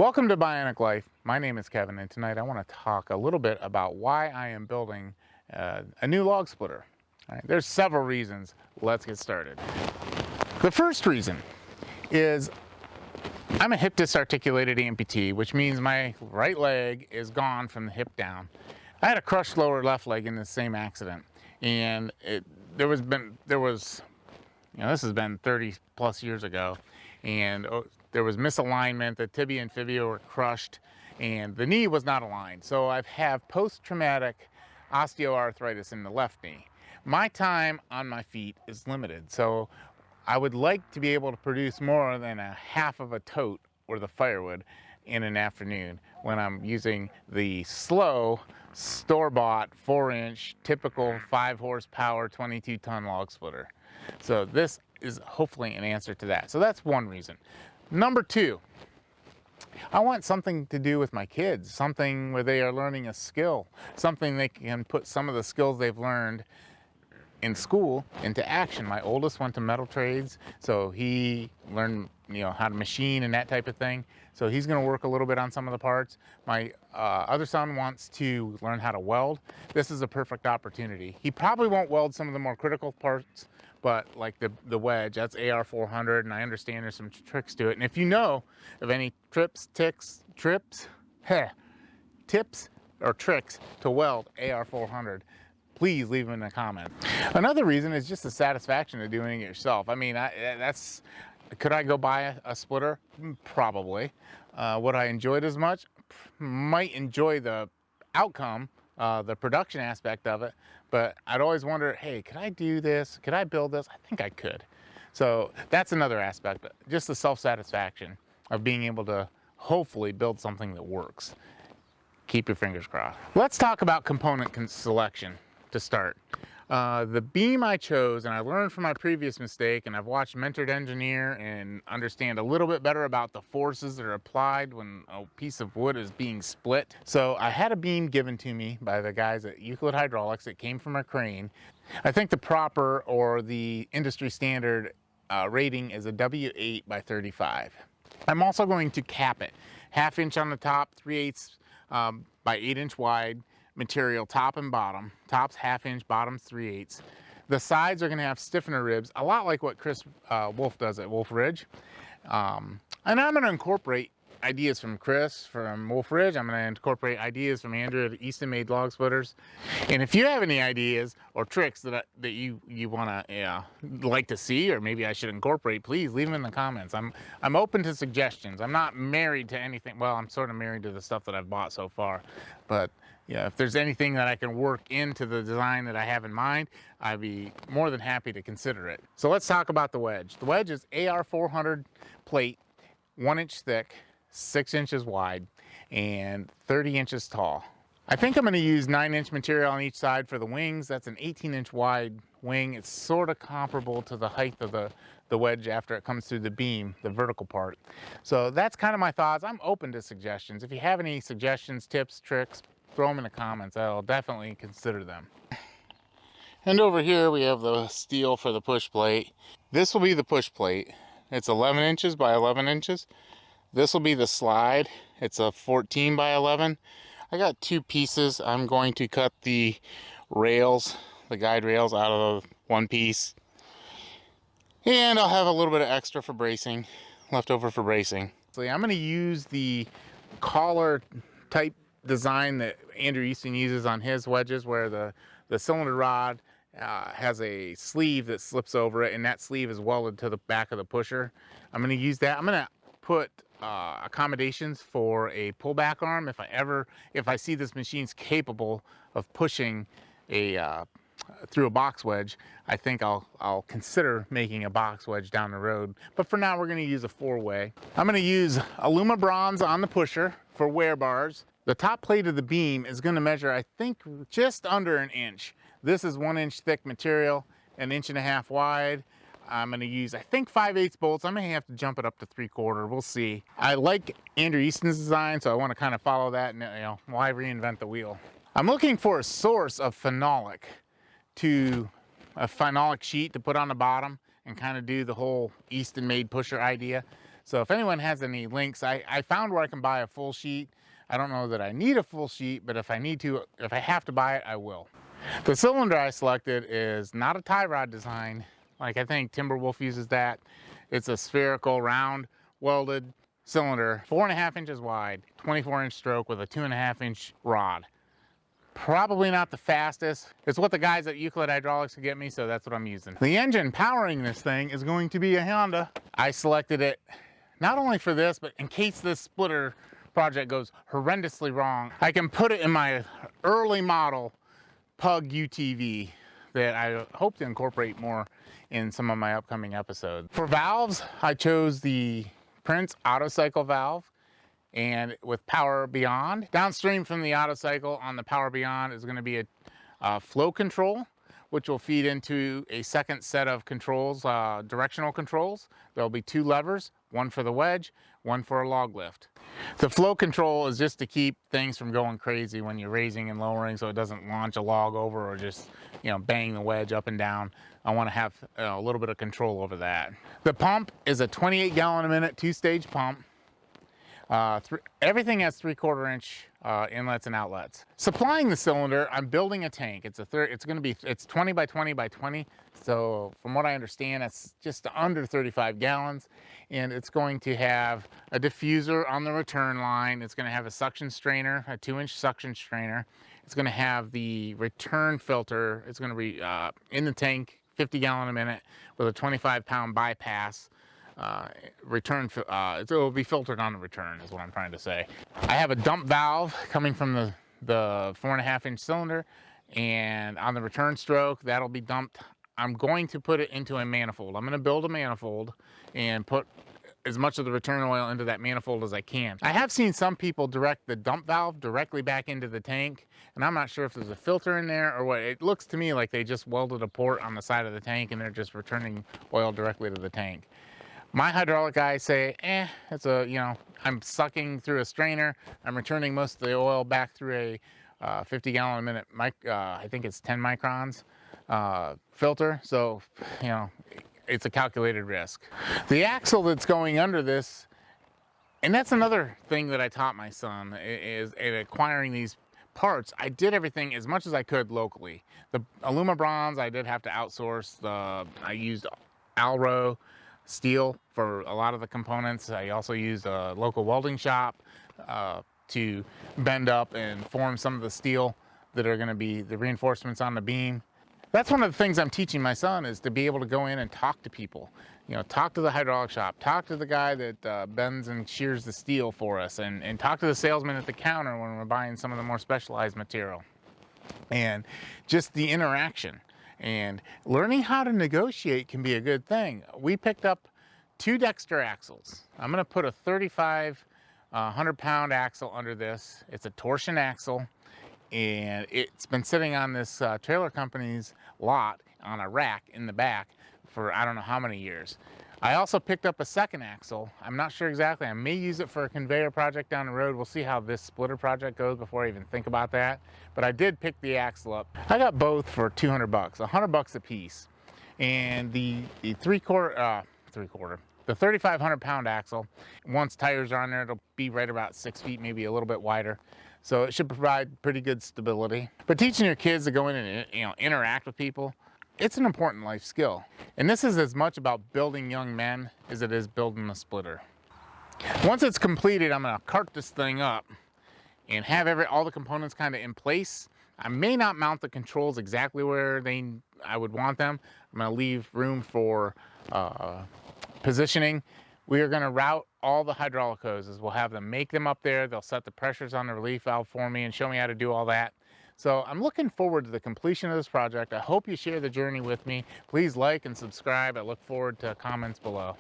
Welcome to Bionic Life. My name is Kevin, and tonight I want to talk a little bit about why I am building a new log splitter. All right, there's several reasons. Let's get started. The first reason is I'm a hip disarticulated amputee, which means my right leg is gone from the hip down. I had a crushed lower left leg in the same accident, and this has been 30 plus years ago, and there was misalignment. The tibia and fibula were crushed, and the knee was not aligned. So I have post-traumatic osteoarthritis in the left knee. My time on my feet is limited, so I would like to be able to produce more than a half of a tote worth of firewood in an afternoon when I'm using the slow, store-bought, 4-inch, typical 5 horsepower, 22-ton log splitter. So this is hopefully an answer to that. So that's one reason. Number two, I want something to do with my kids, something where they are learning a skill, something they can put some of the skills they've learned in school into action. My oldest went to metal trades, so he learned how to machine and that type of thing. So he's going to work a little bit on some of the parts. My other son wants to learn how to weld. This is a perfect opportunity. He probably won't weld some of the more critical parts, but like the wedge, that's AR400, and I understand there's some tricks to it. And if you know of any tips or tricks to weld AR400, please leave them in the comment. Another reason is just the satisfaction of doing it yourself. I mean, could I go buy a splitter? Probably. Would I enjoy it as much? Might enjoy the outcome, the production aspect of it, but I'd always wonder, hey, could I do this? Could I build this? I think I could. So that's another aspect, but just the self-satisfaction of being able to hopefully build something that works. Keep your fingers crossed. Let's talk about component selection to start. The beam I chose, and I learned from my previous mistake, and I've watched Mentored Engineer and understand a little bit better about the forces that are applied when a piece of wood is being split. So I had a beam given to me by the guys at Euclid Hydraulics. It came from a crane. I think the proper or the industry standard rating is a W8 by 35. I'm also going to cap it. 1/2 inch on the top, 3/8 by 8-inch wide material, top and bottom. Top's 1/2 inch, bottom's 3/8. The sides are going to have stiffener ribs, a lot like what Chris Wolf does at Wolf Ridge. And I'm going to incorporate ideas from Chris from Wolf Ridge. I'm going to incorporate ideas from Andrew at Easton Made Log Splitters. And if you have any ideas or tricks that you want to like to see, or maybe I should incorporate, please leave them in the comments. I'm open to suggestions. I'm not married to anything. Well, I'm sort of married to the stuff that I've bought so far, but yeah, if there's anything that I can work into the design that I have in mind, I'd be more than happy to consider it. So let's talk about the wedge. The wedge is AR400 plate, 1 inch thick, 6 inches wide, and 30 inches tall. I think I'm going to use 9-inch material on each side for the wings. That's an 18-inch wide wing. It's sort of comparable to the height of the wedge after it comes through the beam, the vertical part. So that's kind of my thoughts. I'm open to suggestions. If you have any suggestions, tips, tricks, throw them in the comments. I'll definitely consider them. And over here we have the steel for the push plate. This will be the push plate. It's 11 inches by 11 inches. This will be the slide. It's a 14 by 11. I got 2 pieces. I'm going to cut the rails, the guide rails, out of one piece. And I'll have a little bit of extra for bracing, left over for bracing. So I'm going to use the collar type design that Andrew Easton uses on his wedges, where the cylinder rod has a sleeve that slips over it, and that sleeve is welded to the back of the pusher. I'm going to use that. I'm going to put accommodations for a pullback arm if I see this machine's capable of pushing through a box wedge. I think I'll consider making a box wedge down the road, but for now we're going to use a 4-way. I'm going to use Aluma bronze on the pusher for wear bars. The top plate of the beam is going to measure, I think, just under 1 inch. This is 1 inch thick material, 1.5 inches wide. I'm going to use, I think, 5/8 bolts. I may have to jump it up to 3/4. We'll see. I like Andrew Easton's design, so I want to kind of follow that, and why reinvent the wheel? I'm looking for a source of phenolic, a phenolic sheet to put on the bottom and kind of do the whole Easton made pusher idea. So if anyone has any links, I found where I can buy a full sheet. I don't know that I need a full sheet, but if I have to buy it, I will. The cylinder I selected is not a tie rod design, like I think Timberwolf uses that. It's a spherical, round, welded cylinder, 4.5 inches wide, 24-inch stroke with a 2.5-inch rod. Probably not the fastest. It's what the guys at Euclid Hydraulics could get me, so that's what I'm using. The engine powering this thing is going to be a Honda. I selected it not only for this, but in case this splitter project goes horrendously wrong, I can put it in my early model Pug UTV that I hope to incorporate more in some of my upcoming episodes. For valves, I chose the Prince Autocycle valve, and with Power Beyond. Downstream from the Autocycle on the Power Beyond is going to be a flow control, which will feed into a second set of controls, directional controls. There'll be 2 levers, one for the wedge, one for a log lift. The flow control is just to keep things from going crazy when you're raising and lowering, so it doesn't launch a log over or just, bang the wedge up and down. I want to have a little bit of control over that. The pump is a 28 gallon a minute 2-stage pump. Everything has 3/4 inch inlets and outlets. Supplying the cylinder, I'm building a tank. It's 20 by 20 by 20. So from what I understand, it's just under 35 gallons, and it's going to have a diffuser on the return line. It's going to have a suction strainer, a 2-inch suction strainer. It's going to have the return filter. It's going to be in the tank, 50 gallon a minute with a 25-pound bypass. It will be filtered on the return is what I'm trying to say. I have a dump valve coming from the 4.5-inch cylinder, and on the return stroke that'll be dumped. I'm going to put it into a manifold. I'm going to build a manifold and put as much of the return oil into that manifold as I can. I have seen some people direct the dump valve directly back into the tank, and I'm not sure if there's a filter in there or what. It looks to me like they just welded a port on the side of the tank and they're just returning oil directly to the tank. My hydraulic guys say, I'm sucking through a strainer. I'm returning most of the oil back through a 50 gallon a minute, I think it's 10 microns filter. So, it's a calculated risk. The axle that's going under this, and that's another thing that I taught my son, is in acquiring these parts. I did everything as much as I could locally. The Aluma Bronze, I did have to outsource. I used Alro steel for a lot of the components. I also used a local welding shop to bend up and form some of the steel that are going to be the reinforcements on the beam. That's one of the things I'm teaching my son, is to be able to go in and talk to people. Talk to the hydraulic shop, talk to the guy that bends and shears the steel for us, and talk to the salesman at the counter when we're buying some of the more specialized material. And just the interaction. And learning how to negotiate can be a good thing. We picked up 2 Dexter axles. I'm going to put a 35 100-pound axle under this. It's a torsion axle, and it's been sitting on this trailer company's lot on a rack in the back for I don't know how many years. I also picked up a second axle. I'm not sure exactly. I may use it for a conveyor project down the road. We'll see how this splitter project goes before I even think about that. But I did pick the axle up. I got both for $200, $100 a piece. And the 3,500-pound axle, once tires are on there, it'll be right about 6 feet, maybe a little bit wider. So it should provide pretty good stability. But teaching your kids to go in and interact with people, it's an important life skill. And this is as much about building young men as it is building a splitter. Once it's completed, I'm going to cart this thing up and have all the components kind of in place. I may not mount the controls exactly where I would want them. I'm going to leave room for positioning. We are going to route all the hydraulic hoses. We'll have them make them up there. They'll set the pressures on the relief valve for me and show me how to do all that. So I'm looking forward to the completion of this project. I hope you share the journey with me. Please like and subscribe. I look forward to comments below.